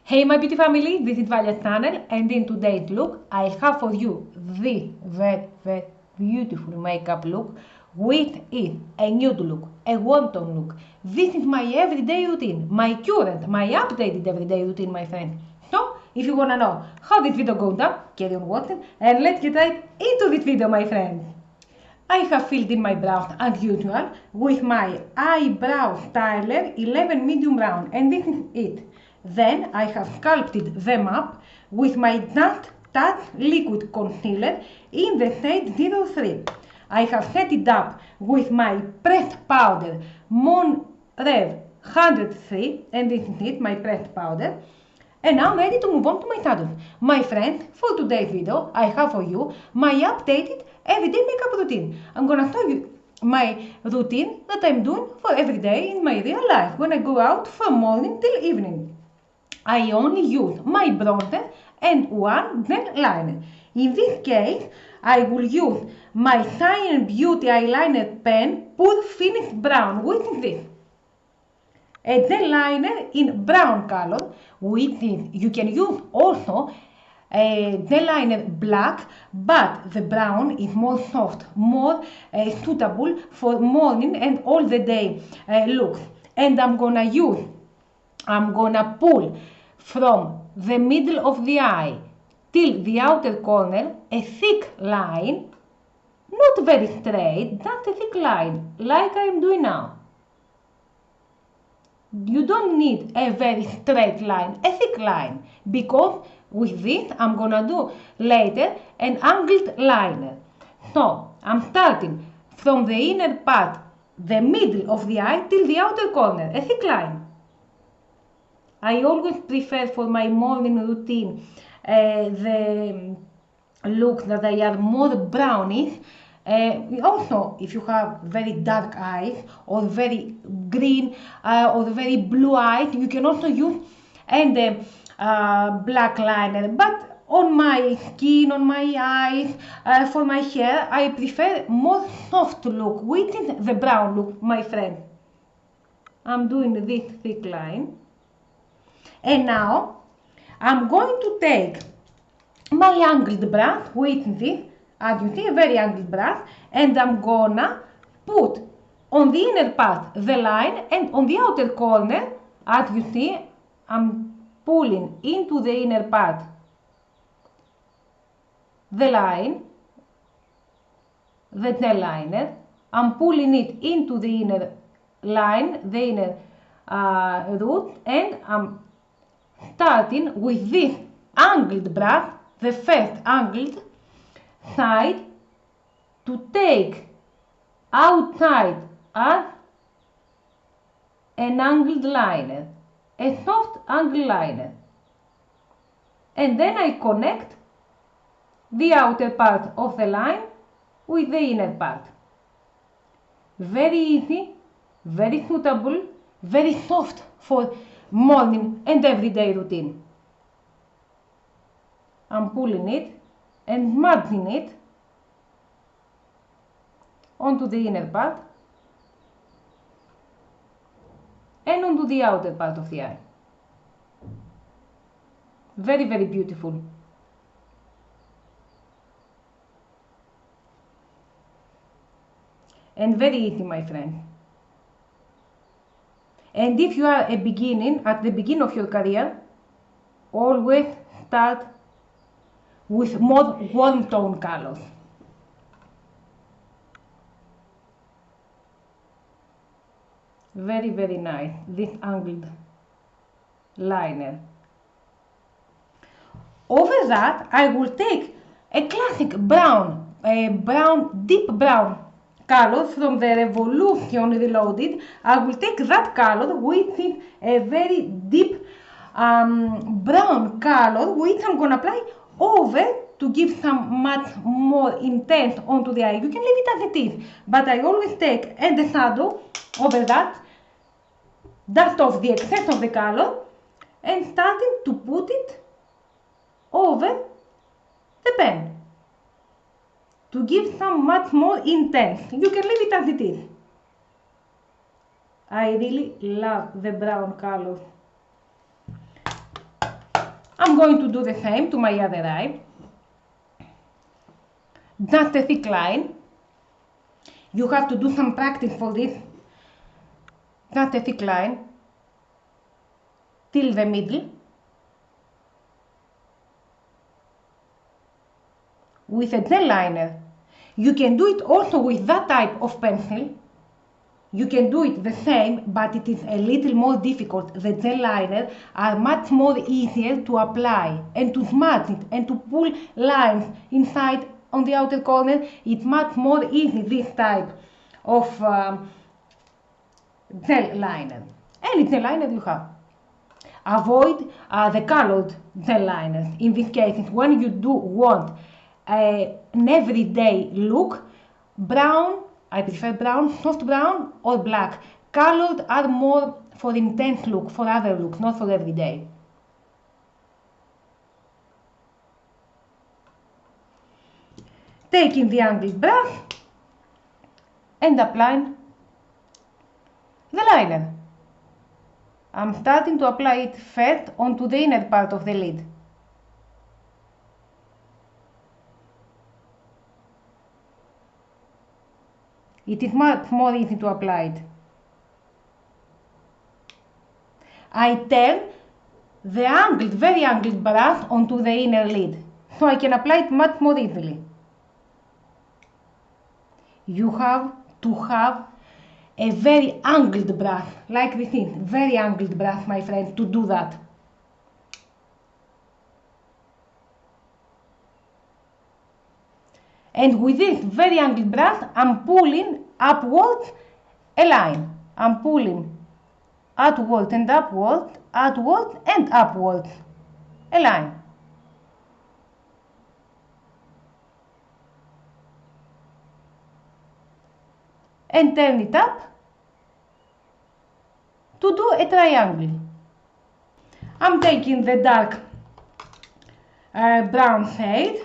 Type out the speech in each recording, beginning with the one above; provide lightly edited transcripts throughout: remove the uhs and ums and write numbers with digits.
Hey my beauty family, this is VALYA'S channel, and in today's look I have for you this very beautiful makeup look, which is a nude look, a warm tone look. This is my everyday routine, my updated everyday routine, my friend. So if you wanna know how this video goes down, carry on watching and let's get right into this video, my friend. I have filled in my brows as usual with my eyebrow styler 11 medium brown, and this is it. Then I have sculpted them up with my Just Touch liquid concealer in the shade 03. I have set it up with my pressed powder Mon Rev 103, and this is it, my pressed powder. And now I'm ready to move on to my shadows. My friend, for today's video, I have for you my updated everyday makeup routine. I'm gonna show you my routine that I'm doing for every day in my real life when I go out from morning till evening. I only use my bronzer and one gel liner. In this case, I will use my Shine Beauty eyeliner pen Pure Finish Brown, which is this. A gel liner in brown color, which is, you can use also a gel liner black, but the brown is more soft, more suitable for morning and all the day looks. And I'm gonna pull from the middle of the eye till the outer corner a thick line, not very straight, just a thick line, like I'm doing now. You don't need a very straight line, a thick line, because with this I'm gonna do later an angled liner. So I'm starting from the inner part, the middle of the eye till the outer corner, a thick line. I always prefer for my morning routine the looks that they are more brownish. Also, if you have very dark eyes or very green or very blue eyes, you can also use black liner. But on my skin, on my eyes, for my hair, I prefer more soft look, which is the brown look, my friend. I'm doing this thick line. And now I'm going to take my angled brush, which is this, as you see, a very angled brush, and I'm gonna put on the inner part the line, and on the outer corner, as you see, I'm pulling into the inner part the line, the gel liner. I'm pulling it into the inner line, the inner root, and I'm starting with this angled brush, the first angled side, to take outside as an angled liner, a soft angled liner. And then I connect the outer part of the line with the inner part. Very easy, very suitable, very soft for morning and everyday routine. I'm pulling it and smudging it onto the inner part and onto the outer part of the eye. Very beautiful. And very easy, my friend. And if you are at the beginning of your career, always start with more warm tone colors. Very nice, this angled liner. Over that, I will take a classic brown, deep brown color from the Revolution Reloaded. I will take that color, which is a very deep brown color, which I'm gonna apply over to give some much more intense onto the eye. You can leave it as it is, but I always take the shadow over that, dust off the excess of the color, and starting to put it over the pen to give some much more intense. You can leave it as it is. I really love the brown color. going to do the same to my other eye. Just a thick line. You have to do some practice for this. Just a thick line till the middle with a gel liner. You can do it also with that type of pencil. You can do it the same, but it is a little more difficult. The gel liners are much more easier to apply and to smudge it and to pull lines inside on the outer corner. It's much more easy, this type of gel liner. Any gel liner you have. Avoid the colored gel liners. In this case, when you do want an everyday look, brown, I prefer brown, soft brown or black. Colored are more for intense look, for other looks, not for everyday. Taking the angled brush and applying the liner. I'm starting to apply it first onto the inner part of the lid. It is much more easy to apply it. I turn the angled, very angled brush onto the inner lid, so I can apply it much more easily. You have to have a very angled brush, like this is, very angled brush, my friends, to do that. And with this very angled brush, I'm pulling upwards a line. I'm pulling outwards and upwards, outwards and upwards a line. And turn it up to do a triangle. I'm taking the dark brown shade,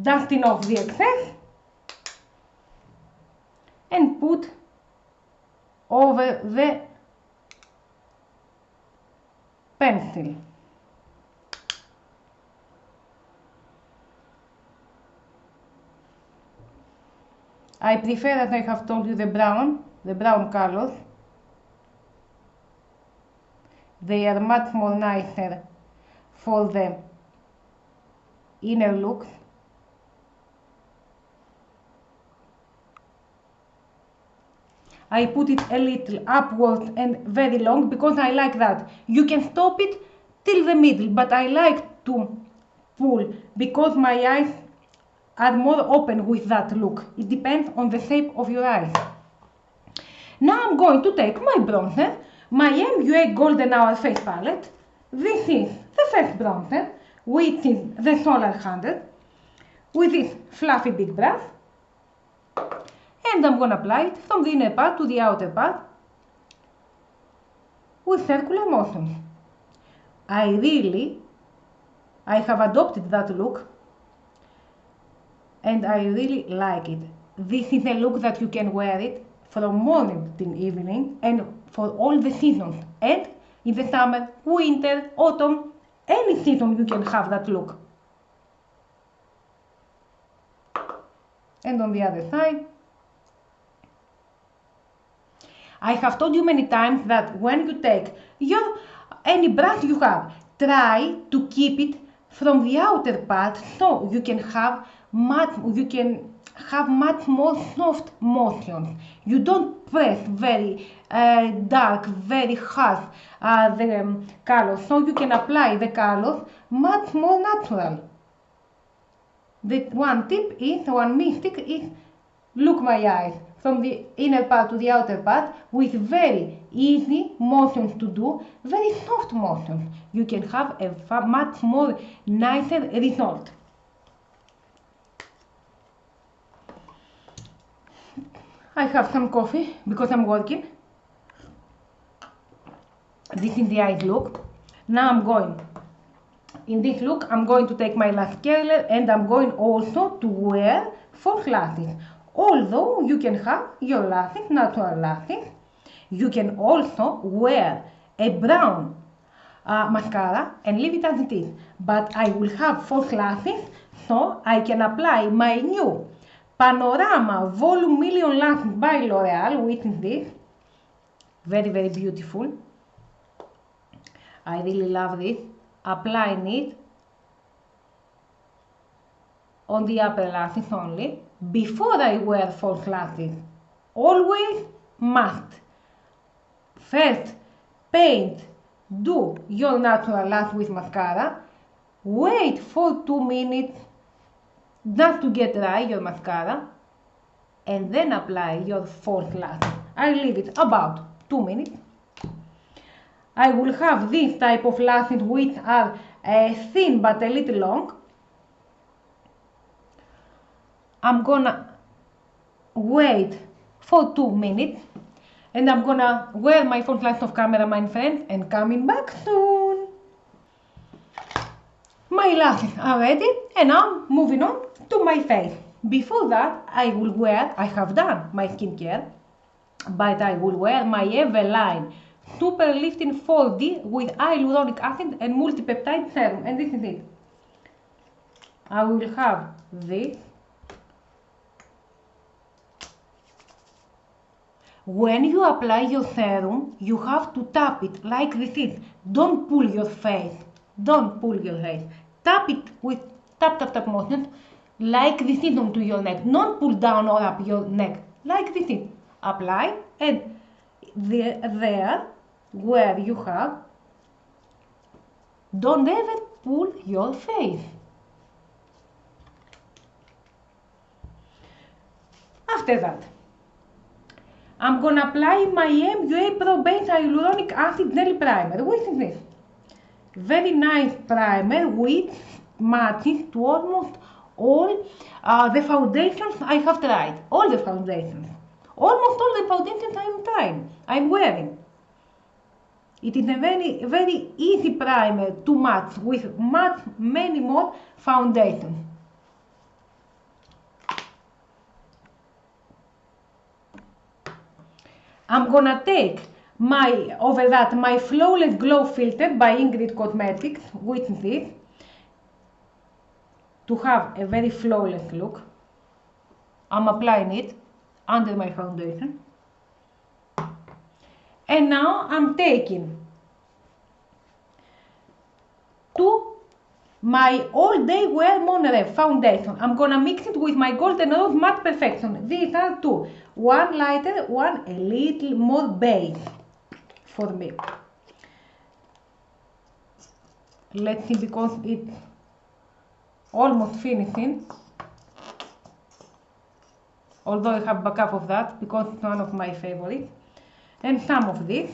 dusting off the excess and put over the pencil. I prefer, as I have told you, the brown colors. They are much more nicer for the inner look. I put it a little upwards and very long because I like that. You can stop it till the middle, but I like to pull because my eyes are more open with that look. It depends on the shape of your eyes. Now I'm going to take my bronzer, my MUA Golden Hour face palette. This is the first bronzer, which is the Solar 100, with this fluffy big brush. And I'm going to apply it from the inner part to the outer part with circular motions. I have adopted that look and I really like it. This is a look that you can wear it from morning till evening and for all the seasons. And in the summer, winter, autumn, any season you can have that look. And on the other side, I have told you many times that when you take any brush you have, try to keep it from the outer part so you can have much more soft motions. You don't press very dark, very harsh the colors, so you can apply the colors much more natural. The one mistake is look my eyes from the inner part to the outer part with very easy motions to do, very soft motions. You can have a much more nicer result. I have some coffee because I'm working. This is the eyes look. Now in this look, I'm going to take my lash curler and I'm going also to wear false lashes. Although you can have your lashes, natural lashes, you can also wear a brown mascara and leave it as it is. But I will have false lashes, so I can apply my new Panorama Volume Million Lashes by L'Oreal, which is this. Very, very beautiful. I really love this. Applying it on the upper lashes only, before I wear false lashes. Always must. First, paint, do your natural lash with mascara, wait for 2 minutes just to get dry your mascara, and then apply your false lash. I leave it about 2 minutes. I will have this type of lashes which are thin but a little long. I'm gonna wait for 2 minutes and I'm gonna wear my false lash off camera, my friends, and coming back soon. My lashes are ready and now moving on to my face. Before that, I have done my skincare, but I will wear my VALYA'S Super Lifting 4D with hyaluronic acid and multipeptide serum, and this is it. I will have this. When you apply your serum, you have to tap it like this. Don't pull your face. Don't pull your face. Tap it with tap motion like this onto your neck. Don't pull down or up your neck. Like this. Apply and there where you have, don't ever pull your face. After that, I'm gonna apply my MUA Pro Base Hyaluronic Acid Gel Primer. What is this? Very nice primer which matches to almost all the foundations I have tried. All the foundations. Almost all the foundations I'm wearing. It is a very, very easy primer to match with many more foundations. I'm gonna take my Flawless Glow Filter by Ingrid Cosmetics, which is this, to have a very flawless look. I'm applying it under my foundation. And now I'm taking my All Day Wear Monterey foundation. I'm gonna mix it with my Golden Rose Matte Perfection. These are two. One lighter, one a little more beige for me. Let's see, because it's almost finishing. Although I have backup of that because it's one of my favorites. And some of this.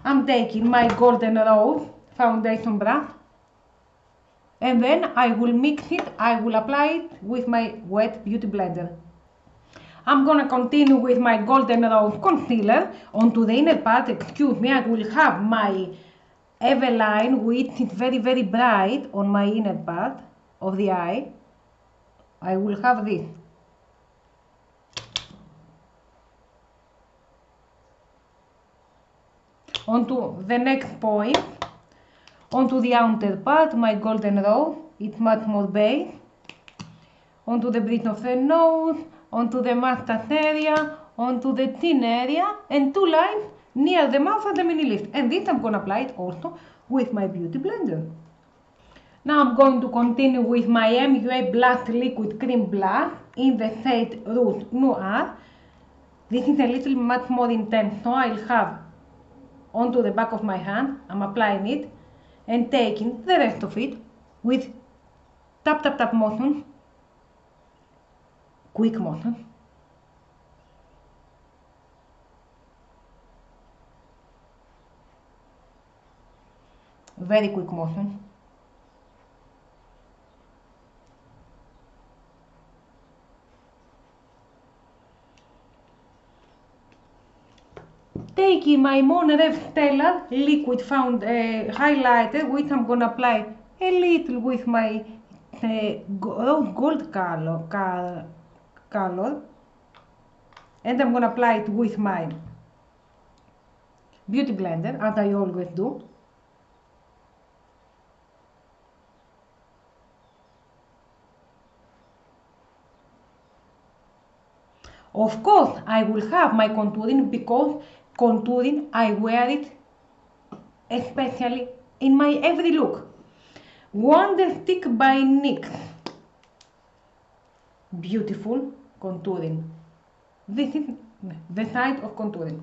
I'm taking my Golden Rose foundation brush and then I will mix it, I will apply it with my wet beauty blender. I'm gonna continue with my Golden Rose concealer onto the inner part. Excuse me, I will have my Eveline, which is very, very bright on my inner part of the eye. I will have this. Onto the next point, onto the outer part, my Golden Rose, it's much more beige. Onto the bridge of the nose, onto the mustache area, onto the chin area, and two lines near the mouth and the mini lips. And this I'm going to apply it also with my beauty blender. Now I'm going to continue with my MUA Blush Liquid Cream Blush in the shade Rouge Noir. This is a little much more intense, so I'll have onto the back of my hand. I'm applying it and taking the rest of it with tap motion, quick motion. Very quick motion. Taking my Monterey Stellar liquid highlighter, which I'm gonna apply a little with my rose gold color. And I'm gonna apply it with my beauty blender, as I always do. Of course, I will have my contouring because contouring I wear it especially in my every look. Wonder Stick by NYX. Beautiful contouring. This is the side of contouring.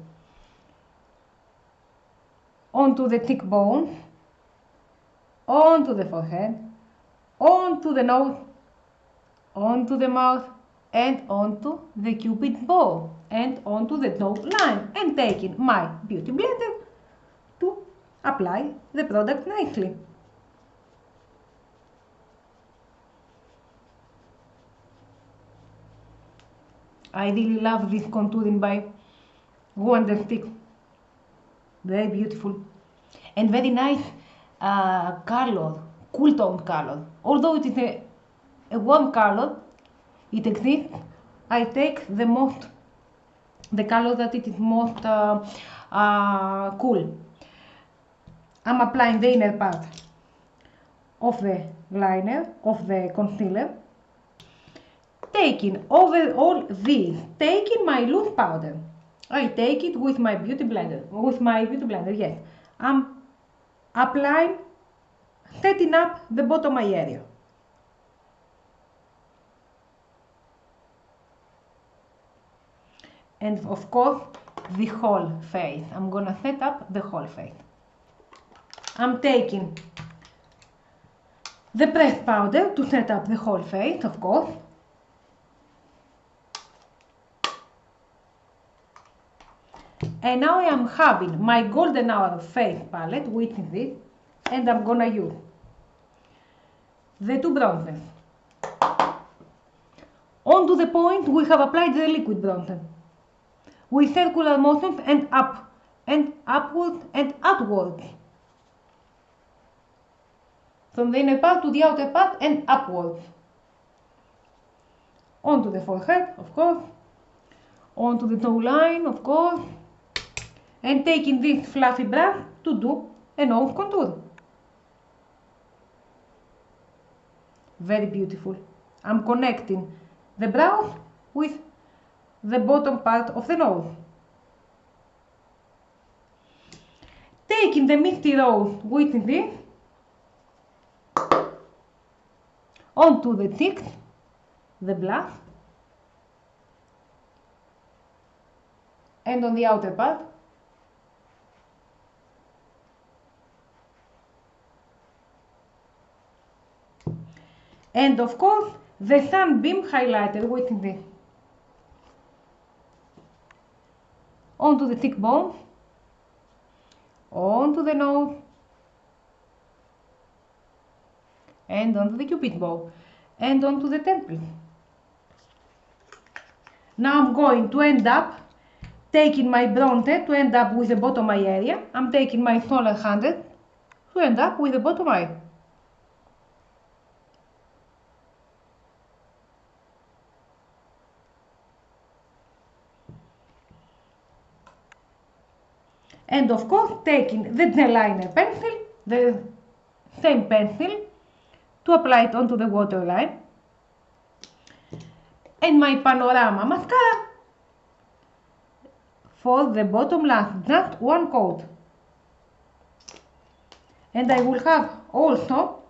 Onto the cheekbone, onto the forehead, onto the nose, onto the mouth, and onto the cupid's bow, and onto the nose line, and taking my beauty blender to apply the product nicely. I really love this contouring by Wonder Stick. Very beautiful and very nice color, cool tone color. Although it is a warm color, it exists. I take the color that it is most cool. I'm applying the inner part of the liner, of the concealer, taking over all this, taking my loose powder. I take it with my beauty blender, yes. I'm applying, setting up the bottom eye area. And of course, the whole face. I'm gonna set up the whole face. I'm taking the pressed powder to set up the whole face, of course. And now I am having my golden hour face palette, which is this, and I'm gonna use the two bronzers. On to the point, we have applied the liquid bronzer with circular motions and up, and upwards and outwards. From the inner part to the outer part and upwards. Onto the forehead, of course. Onto the jawline, of course. And taking this fluffy brush to do a nose contour. Very beautiful. I'm connecting the brows with the bottom part of the nose. Taking the Misty Rose with this onto the cheeks, the blush, and on the outer part. And of course, the Sunbeam highlighter with this. Onto the cheekbone, onto the nose, and onto the cupid's bow, and onto the temple. Now I'm going to end up taking my bronzer to end up with the bottom eye area. I'm taking my smaller handle to end up with the bottom eye. And of course, taking the gel liner pencil, the same pencil, to apply it onto the waterline. And my Panorama mascara for the bottom lash, just one coat. And I will have also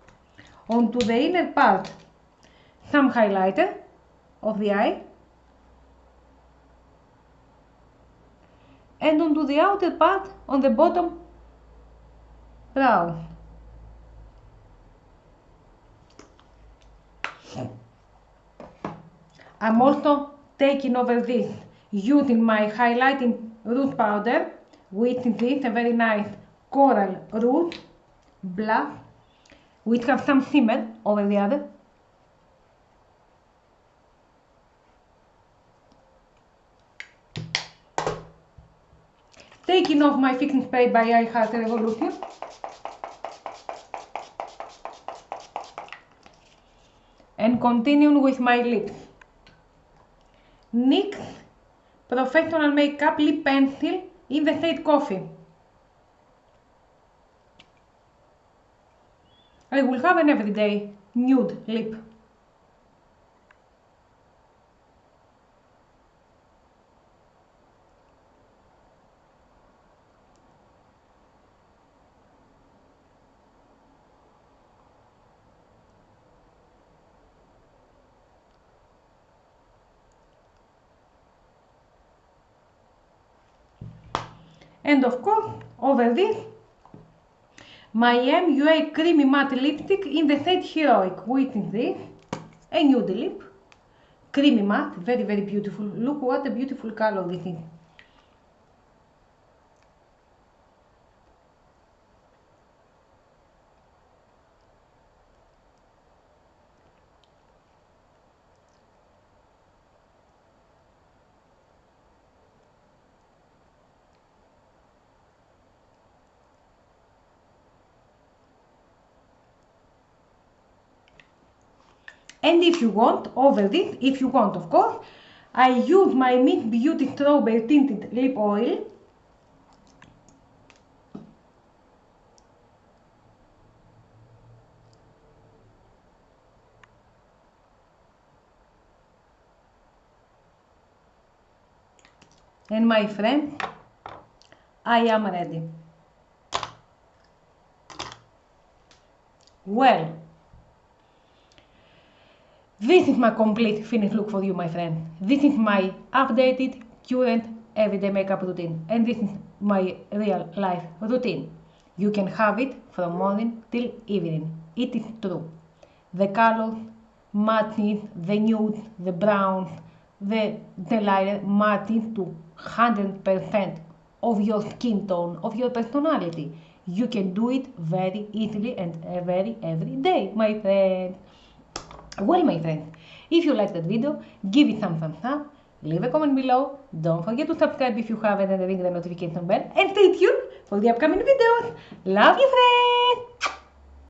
onto the inner part some highlighter of the eye. And onto the outer part on the bottom brow. I'm also taking over this using my highlighting rouge powder, which is a very nice coral rouge blush, which has some shimmer over the other. Taking off my fixing spray by I Heart Revolution. And continuing with my lips. NYX Professional Makeup Lip Pencil in the shade Coffee. I will have an everyday nude lip. And of course, over this, my MUA Creamy Matte Lipstick in the shade Heroic, which is this, a nude lip, creamy matte, very, very beautiful. Look what a beautiful color this is. And if you want, over this, if you want, of course, I use my Mint Beauty Strawberry Tinted Lip Oil. And my friend, I am ready. Well, this is my complete finished look for you, my friend. This is my updated, current, everyday makeup routine. And this is my real life routine. You can have it from morning till evening. It is true. The colors matches, the nude, the browns, the liner matches to 100% of your skin tone, of your personality. You can do it very easily and very every day, my friend. Well, my friends, if you liked that video, give it some thumbs up, leave a comment below, don't forget to subscribe if you haven't and ring the notification bell, and stay tuned for the upcoming videos. Love you, friends!